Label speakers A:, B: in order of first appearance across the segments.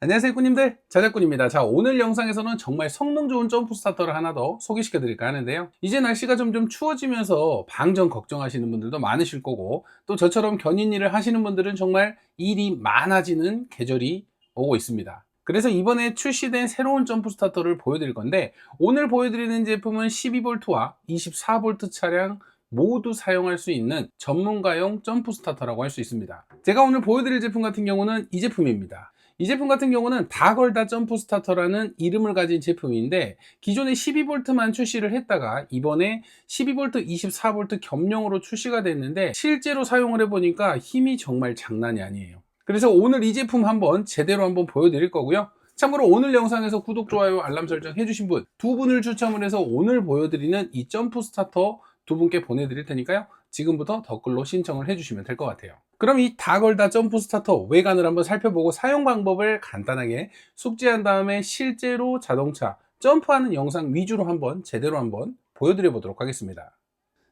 A: 안녕하세요 꾸님들, 자작꾼입니다. 자, 오늘 영상에서는 정말 성능 좋은 점프 스타터를 하나 더 소개시켜 드릴까 하는데요, 이제 날씨가 점점 추워지면서 방전 걱정하시는 분들도 많으실 거고, 또 저처럼 견인 일을 하시는 분들은 정말 일이 많아지는 계절이 오고 있습니다. 그래서 이번에 출시된 새로운 점프 스타터를 보여드릴 건데, 오늘 보여드리는 제품은 12V와 24V 차량 모두 사용할 수 있는 전문가용 점프 스타터라고 할 수 있습니다. 제가 오늘 보여드릴 제품 같은 경우는 이 제품입니다. 이 제품 같은 경우는 다 걸다 점프 스타터라는 이름을 가진 제품인데, 기존에 12V만 출시를 했다가 이번에 12V, 24V 겸용으로 출시가 됐는데, 실제로 사용을 해보니까 힘이 정말 장난이 아니에요. 그래서 오늘 이 제품 한번 제대로 한번 보여드릴 거고요. 참고로 오늘 영상에서 구독, 좋아요, 알람 설정 해주신 분 두 분을 추첨을 해서 오늘 보여드리는 이 점프 스타터 두 분께 보내드릴 테니까요, 지금부터 댓글로 신청을 해주시면 될 것 같아요. 그럼 이 다 걸다 점프 스타터 외관을 한번 살펴보고 사용 방법을 간단하게 숙지한 다음에 실제로 자동차 점프하는 영상 위주로 한번 제대로 한번 보여드려 보도록 하겠습니다.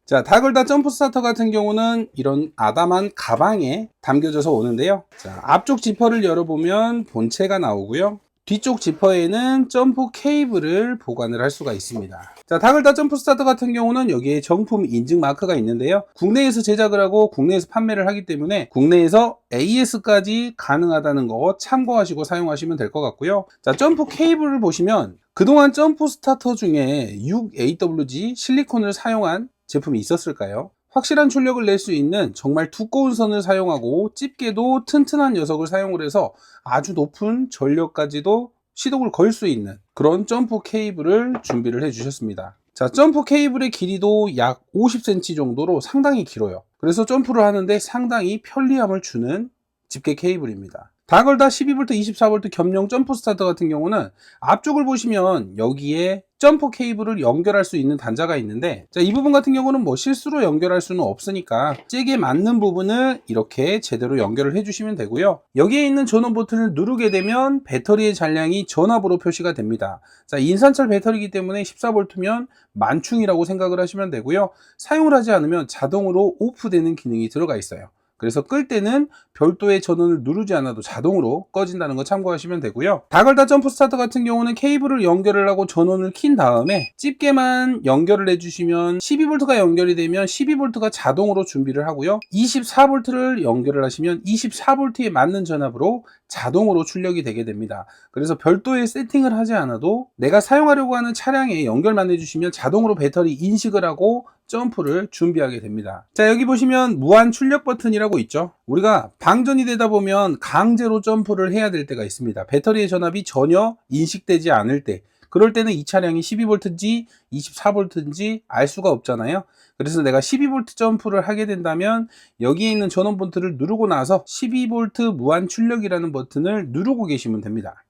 A: 자, 다 걸다 점프 스타터 같은 경우는 이런 아담한 가방에 담겨져서 오는데요. 자, 앞쪽 지퍼를 열어보면 본체가 나오고요, 뒤쪽 지퍼에는 점프 케이블을 보관을 할 수가 있습니다. 자, 다 걸다 점프 스타터 같은 경우는 여기에 정품 인증 마크가 있는데요, 국내에서 제작을 하고 국내에서 판매를 하기 때문에 국내에서 AS까지 가능하다는 거 참고하시고 사용하시면 될 것 같고요. 자, 점프 케이블을 보시면 그동안 점프 스타터 중에 6AWG 실리콘을 사용한 제품이 있었을까요? 확실한 출력을 낼 수 있는 정말 두꺼운 선을 사용하고 집게도 튼튼한 녀석을 사용을 해서 아주 높은 전력까지도 시동을 걸 수 있는 그런 점프 케이블을 준비를 해 주셨습니다. 자, 점프 케이블의 길이도 약 50cm 정도로 상당히 길어요. 그래서 점프를 하는데 상당히 편리함을 주는 집게 케이블입니다. 다 걸다 12V, 24V 겸용 점프 스타터 같은 경우는 앞쪽을 보시면 여기에 점프 케이블을 연결할 수 있는 단자가 있는데, 자, 이 부분 같은 경우는 뭐 실수로 연결할 수는 없으니까 잭에 맞는 부분을 이렇게 제대로 연결을 해주시면 되고요. 여기에 있는 전원 버튼을 누르게 되면 배터리의 잔량이 전압으로 표시가 됩니다. 자, 인산철 배터리이기 때문에 14V면 만충이라고 생각을 하시면 되고요. 사용을 하지 않으면 자동으로 오프되는 기능이 들어가 있어요. 그래서 끌 때는 별도의 전원을 누르지 않아도 자동으로 꺼진다는 거 참고하시면 되고요. 다 걸다 점프 스타터 같은 경우는 케이블을 연결을 하고 전원을 킨 다음에 집게만 연결을 해주시면 12V가 연결이 되면 12V가 자동으로 준비를 하고요, 24V를 연결을 하시면 24V에 맞는 전압으로 자동으로 출력이 되게 됩니다. 그래서 별도의 세팅을 하지 않아도 내가 사용하려고 하는 차량에 연결만 해주시면 자동으로 배터리 인식을 하고 점프를 준비하게 됩니다. 자, 여기 보시면 무한 출력 버튼이라고 있죠. 우리가 방전이 되다 보면 강제로 점프를 해야 될 때가 있습니다. 배터리의 전압이 전혀 인식되지 않을 때, 그럴 때는 이 차량이 12V인지 24V인지 알 수가 없잖아요. 그래서 내가 12V 점프를 하게 된다면 여기에 있는 전원 버튼을 누르고 나서 12V 무한 출력이라는 버튼을 누르고 계시면 됩니다.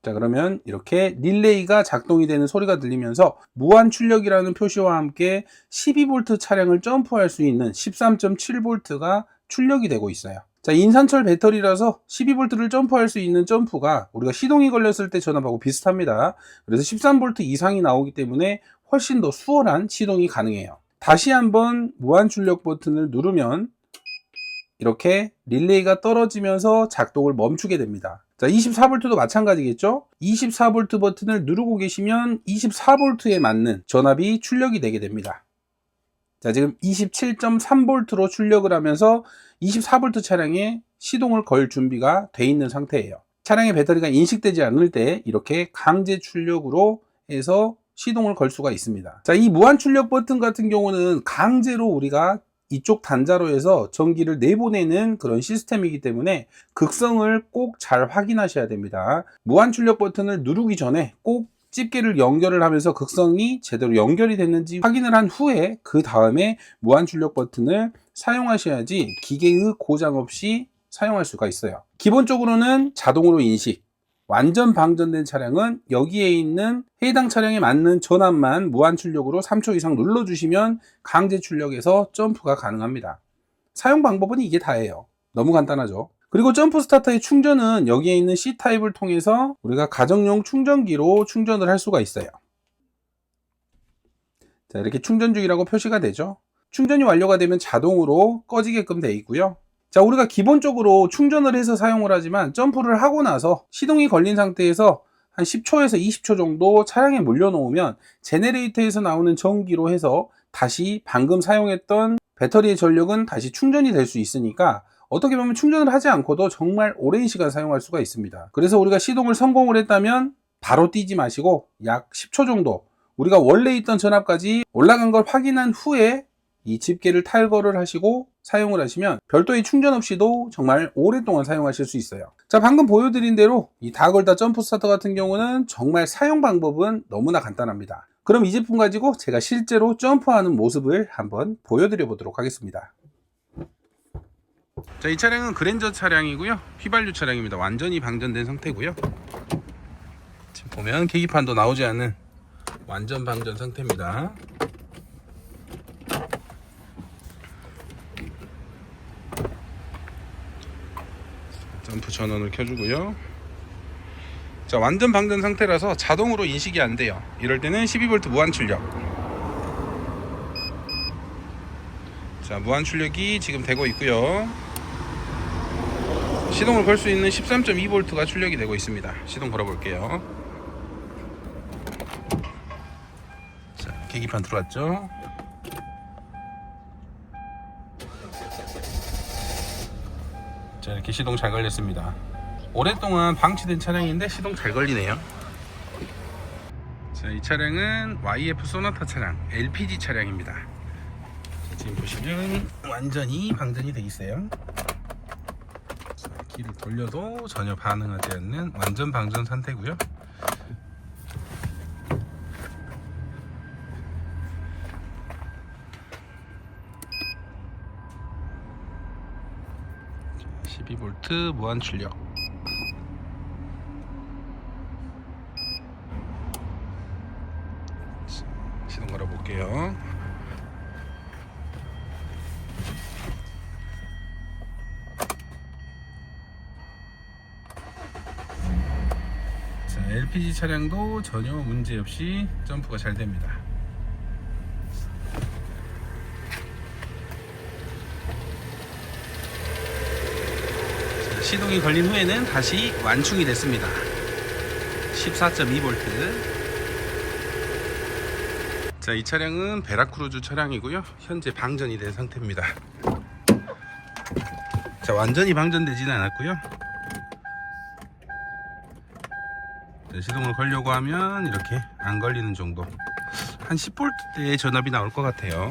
A: 자, 그러면 이렇게 릴레이가 작동이 되는 소리가 들리면서 무한 출력이라는 표시와 함께 12V 차량을 점프할 수 있는 13.7V가 출력이 되고 있어요. 자, 인산철 배터리라서 12V를 점프할 수 있는 점프가 우리가 시동이 걸렸을 때 전압하고 비슷합니다. 그래서 13V 이상이 나오기 때문에 훨씬 더 수월한 시동이 가능해요. 다시 한번 무한 출력 버튼을 누르면 이렇게 릴레이가 떨어지면서 작동을 멈추게 됩니다. 자, 24V도 마찬가지겠죠? 24V 버튼을 누르고 계시면 24V에 맞는 전압이 출력이 되게 됩니다. 자, 지금 27.3V로 출력을 하면서 24V 차량에 시동을 걸 준비가 돼 있는 상태예요. 차량의 배터리가 인식되지 않을 때 이렇게 강제 출력으로 해서 시동을 걸 수가 있습니다. 자, 이 무한 출력 버튼 같은 경우는 강제로 우리가 이쪽 단자로 해서 전기를 내보내는 그런 시스템이기 때문에 극성을 꼭 잘 확인하셔야 됩니다. 무한 출력 버튼을 누르기 전에 꼭 집게를 연결을 하면서 극성이 제대로 연결이 됐는지 확인을 한 후에 그 다음에 무한 출력 버튼을 사용하셔야지 기계의 고장 없이 사용할 수가 있어요. 기본적으로는 자동으로 인식, 완전 방전된 차량은 여기에 있는 해당 차량에 맞는 전압만 무한 출력으로 3초 이상 눌러주시면 강제 출력해서 점프가 가능합니다. 사용 방법은 이게 다예요. 너무 간단하죠. 그리고 점프 스타터의 충전은 여기에 있는 C타입을 통해서 우리가 가정용 충전기로 충전을 할 수가 있어요. 자, 이렇게 충전 중이라고 표시가 되죠. 충전이 완료가 되면 자동으로 꺼지게끔 되어 있고요. 자, 우리가 기본적으로 충전을 해서 사용을 하지만 점프를 하고 나서 시동이 걸린 상태에서 한 10초에서 20초 정도 차량에 물려놓으면 제네레이터에서 나오는 전기로 해서 다시 방금 사용했던 배터리의 전력은 다시 충전이 될 수 있으니까 어떻게 보면 충전을 하지 않고도 정말 오랜 시간 사용할 수가 있습니다. 그래서 우리가 시동을 성공을 했다면 바로 띄지 마시고 약 10초 정도 우리가 원래 있던 전압까지 올라간 걸 확인한 후에 이 집게를 탈거를 하시고 사용을 하시면 별도의 충전 없이도 정말 오랫동안 사용하실 수 있어요. 자, 방금 보여드린 대로 이 다걸다 점프 스타터 같은 경우는 정말 사용 방법은 너무나 간단합니다. 그럼 이 제품 가지고 제가 실제로 점프하는 모습을 한번 보여드려 보도록 하겠습니다. 자, 이 차량은 그랜저 차량이고요, 휘발유 차량입니다. 완전히 방전된 상태고요. 지금 보면 계기판도 나오지 않은 완전 방전 상태입니다. 점프 전원을 켜주고요. 자, 완전 방전 상태라서 자동으로 인식이 안 돼요. 이럴 때는 12V 무한 출력. 자, 무한 출력이 지금 되고 있고요. 시동을 걸 수 있는 13.2V가 출력이 되고 있습니다. 시동 걸어 볼게요. 자, 계기판 들어왔죠. 자, 이렇게 시동 잘 걸렸습니다. 오랫동안 방치된 차량인데 시동 잘 걸리네요. 자, 이 차량은 YF 소나타 차량, LPG 차량입니다. 자, 지금 보시면 완전히 방전이 되어 있어요. 자, 키를 돌려도 전혀 반응하지 않는 완전 방전 상태고요. 자, 12V 무한 출력. 시동 걸어 볼게요. 자, LPG 차량도 전혀 문제 없이 점프가 잘 됩니다. 자, 시동이 걸린 후에는 다시 완충이 됐습니다. 14.2V. 자, 이 차량은 베라크루즈 차량이고요, 현재 방전이 된 상태입니다. 자, 완전히 방전되지는 않았고요. 자, 시동을 걸려고 하면 이렇게 안 걸리는 정도, 한 10V대의 전압이 나올 것 같아요.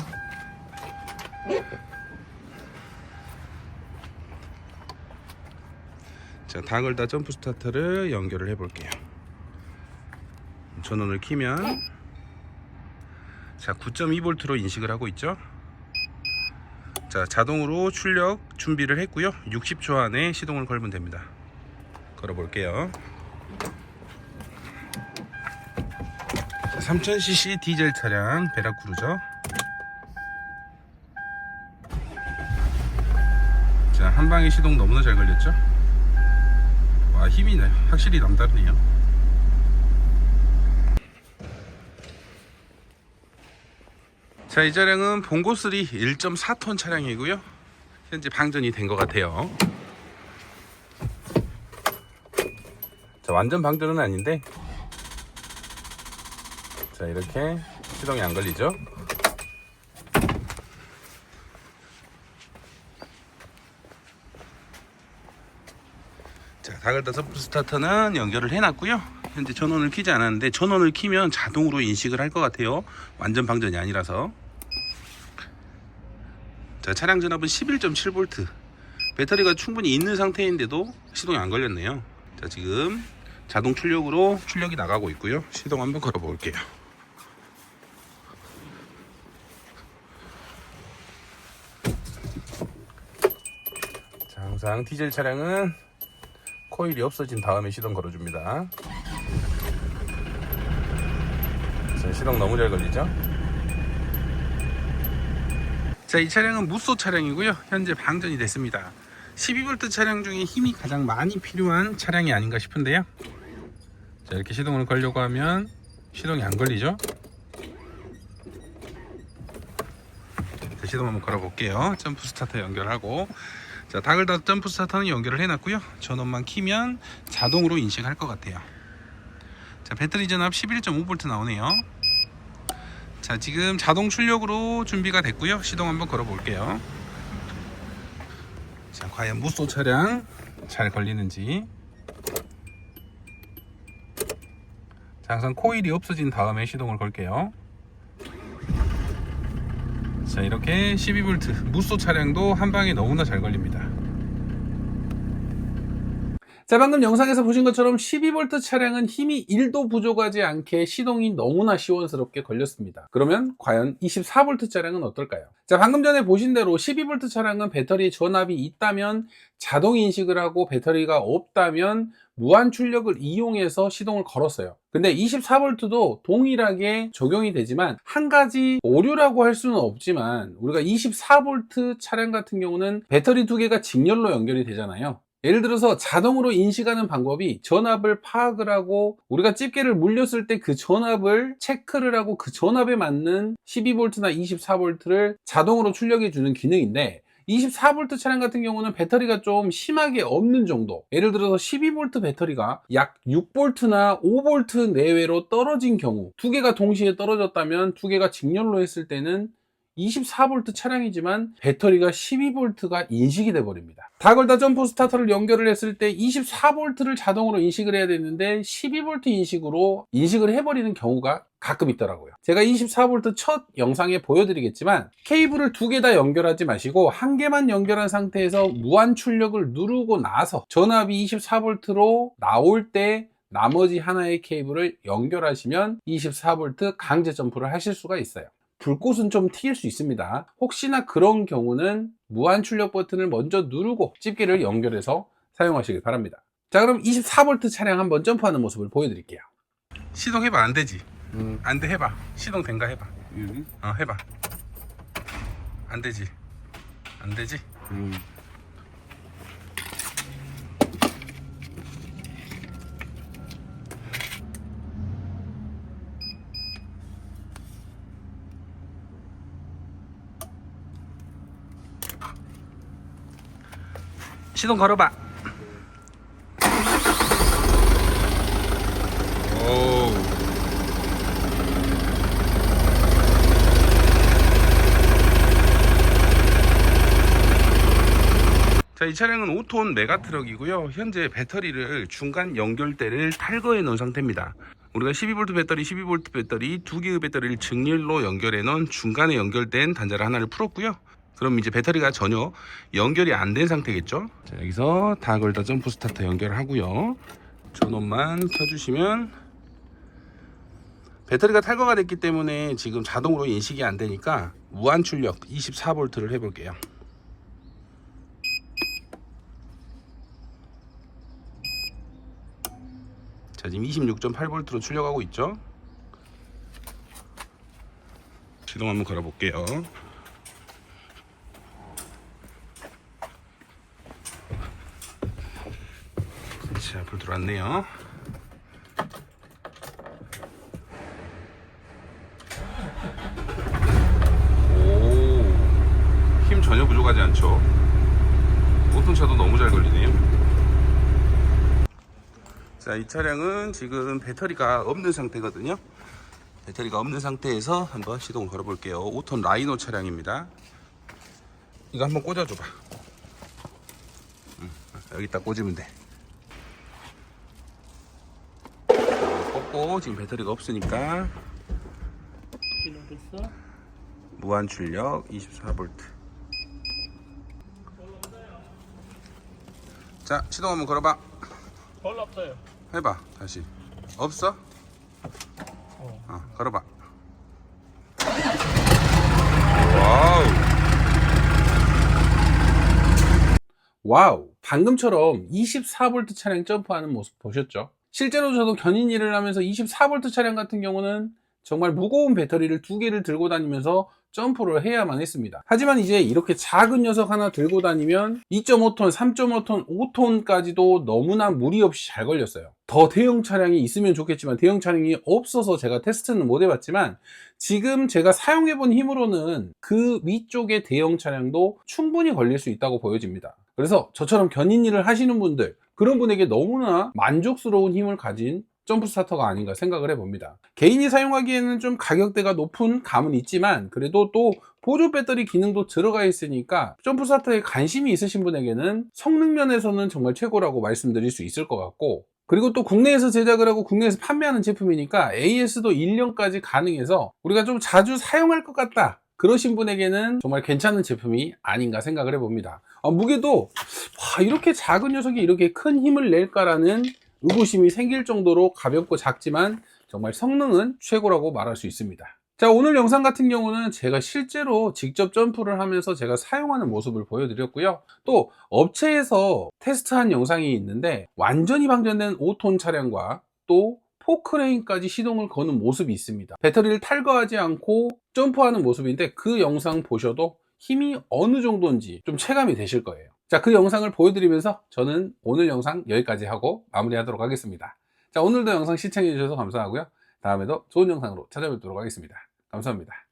A: 자, 다걸다 점프 스타터를 연결을 해 볼게요. 전원을 키면 자, 9.2V로 인식을 하고 있죠. 자, 자동으로 출력 준비를 했고요. 60초 안에 시동을 걸면 됩니다. 걸어 볼게요. 3000cc 디젤 차량 베라크루저. 자, 한방에 시동 너무나 잘 걸렸죠. 와, 힘이 나요. 확실히 남다르네요. 자, 이 차량은 봉고3 1.4톤 차량이고요, 현재 방전이 된 것 같아요. 자, 완전 방전은 아닌데, 자, 이렇게 시동이 안 걸리죠. 자, 다걸다 점프 스타터는 연결을 해놨고요. 현재 전원을 키지 않았는데, 전원을 키면 자동으로 인식을 할 것 같아요. 완전 방전이 아니라서. 자, 차량 전압은 11.7V. 배터리가 충분히 있는 상태인데도 시동이 안 걸렸네요. 자, 지금 자동 출력으로 출력이 나가고 있고요. 시동 한번 걸어 볼게요. 자, 항상 디젤 차량은 코일이 없어진 다음에 시동 걸어줍니다. 자, 시동 너무 잘 걸리죠? 자, 이 차량은 무쏘 차량이고요, 현재 방전이 됐습니다. 12V 차량 중에 힘이 가장 많이 필요한 차량이 아닌가 싶은데요. 자, 이렇게 시동을 걸려고 하면 시동이 안 걸리죠. 자, 시동 한번 걸어 볼게요. 점프 스타터 연결하고. 자, 다글다 점프 스타터는 연결을 해놨고요. 전원만 키면 자동으로 인식할 것 같아요. 자, 배터리 전압 11.5V 나오네요. 자, 지금 자동 출력으로 준비가 됐고요. 시동 한번 걸어 볼게요. 자, 과연 무쏘 차량 잘 걸리는지. 자, 항상 코일이 없어진 다음에 시동을 걸게요. 자, 이렇게 12V 무쏘 차량도 한방에 너무나 잘 걸립니다. 자, 방금 영상에서 보신 것처럼 12V 차량은 힘이 1도 부족하지 않게 시동이 너무나 시원스럽게 걸렸습니다. 그러면 과연 24V 차량은 어떨까요? 자, 방금 전에 보신 대로 12V 차량은 배터리 전압이 있다면 자동 인식을 하고 배터리가 없다면 무한 출력을 이용해서 시동을 걸었어요. 근데 24V도 동일하게 적용이 되지만 한 가지 오류라고 할 수는 없지만 우리가 24V 차량 같은 경우는 배터리 두 개가 직렬로 연결이 되잖아요. 예를 들어서 자동으로 인식하는 방법이 전압을 파악을 하고 우리가 집게를 물렸을 때 그 전압을 체크를 하고 그 전압에 맞는 12V나 24V를 자동으로 출력해 주는 기능인데 24V 차량 같은 경우는 배터리가 좀 심하게 없는 정도, 예를 들어서 12V 배터리가 약 6V나 5V 내외로 떨어진 경우, 두 개가 동시에 떨어졌다면 두 개가 직렬로 했을 때는 24V 차량이지만 배터리가 12V가 인식이 돼 버립니다. 다걸다 점프 스타터를 연결을 했을 때 24V를 자동으로 인식을 해야 되는데 12V 인식으로 인식을 해버리는 경우가 가끔 있더라고요. 제가 24V 첫 영상에 보여드리겠지만 케이블을 두 개 다 연결하지 마시고 한 개만 연결한 상태에서 무한 출력을 누르고 나서 전압이 24V로 나올 때 나머지 하나의 케이블을 연결하시면 24V 강제 점프를 하실 수가 있어요. 불꽃은 좀 튀길 수 있습니다. 혹시나 그런 경우는 무한 출력 버튼을 먼저 누르고 집게를 연결해서 사용하시길 바랍니다. 자, 그럼 24V 차량 한번 점프하는 모습을 보여드릴게요. 시동해봐. 안 되지? 안 돼. 해봐. 시동 된가 해봐. 해봐. 안 되지? 안 되지? 시동 걸어봐. 오. 자, 이 차량은 5톤 메가트럭이고요. 현재 배터리를 중간 연결대를 탈거해 놓은 상태입니다. 우리가 12V 배터리, 12V 배터리 두 개의 배터리를 직렬로 연결해 놓은 중간에 연결된 단자를 하나를 풀었고요. 그럼 이제 배터리가 전혀 연결이 안 된 상태겠죠. 자, 여기서 다걸다 점프 스타터 연결하고요. 전원만 켜주시면 배터리가 탈거가 됐기 때문에 지금 자동으로 인식이 안 되니까 무한 출력 24V를 해볼게요. 자, 지금 26.8V로 출력하고 있죠. 시동 한번 걸어볼게요. 자, 불 들어왔네요. 오, 힘 전혀 부족하지 않죠. 보통 차도 너무 잘 걸리네요. 자, 이 차량은 지금 배터리가 없는 상태거든요. 배터리가 없는 상태에서 한번 시동을 걸어 볼게요. 5톤 라이노 차량입니다. 이거 한번 꽂아줘봐. 여기다 꽂으면 돼. 꽂고 지금 배터리가 없으니까 무한 출력 24V. 자, 시동 한번 걸어봐.
B: 별로 없어요.
A: 해봐. 다시. 없어? 걸어봐. 와우. 와우. 방금처럼 24V 차량 점프하는 모습 보셨죠? 실제로 저도 견인 일을 하면서 24V 차량 같은 경우는 정말 무거운 배터리를 두 개를 들고 다니면서 점프를 해야만 했습니다. 하지만 이제 이렇게 작은 녀석 하나 들고 다니면 2.5톤, 3.5톤, 5톤까지도 너무나 무리 없이 잘 걸렸어요. 더 대형 차량이 있으면 좋겠지만 대형 차량이 없어서 제가 테스트는 못 해봤지만 지금 제가 사용해본 힘으로는 그 위쪽의 대형 차량도 충분히 걸릴 수 있다고 보여집니다. 그래서 저처럼 견인 일을 하시는 분들, 그런 분에게 너무나 만족스러운 힘을 가진 점프 스타터가 아닌가 생각을 해봅니다. 개인이 사용하기에는 좀 가격대가 높은 감은 있지만 그래도 또 보조 배터리 기능도 들어가 있으니까 점프 스타터에 관심이 있으신 분에게는 성능 면에서는 정말 최고라고 말씀드릴 수 있을 것 같고, 그리고 또 국내에서 제작을 하고 국내에서 판매하는 제품이니까 AS도 1년까지 가능해서 우리가 좀 자주 사용할 것 같다 그러신 분에게는 정말 괜찮은 제품이 아닌가 생각을 해봅니다. 무게도 이렇게 작은 녀석이 이렇게 큰 힘을 낼까라는 의구심이 생길 정도로 가볍고 작지만 정말 성능은 최고라고 말할 수 있습니다. 자, 오늘 영상 같은 경우는 제가 실제로 직접 점프를 하면서 제가 사용하는 모습을 보여드렸고요. 또 업체에서 테스트한 영상이 있는데 완전히 방전된 5톤 차량과 또 포크레인까지 시동을 거는 모습이 있습니다. 배터리를 탈거하지 않고 점프하는 모습인데 그 영상 보셔도 힘이 어느 정도인지 좀 체감이 되실 거예요. 자, 그 영상을 보여드리면서 저는 오늘 영상 여기까지 하고 마무리하도록 하겠습니다. 자, 오늘도 영상 시청해 주셔서 감사하고요. 다음에도 좋은 영상으로 찾아뵙도록 하겠습니다. 감사합니다.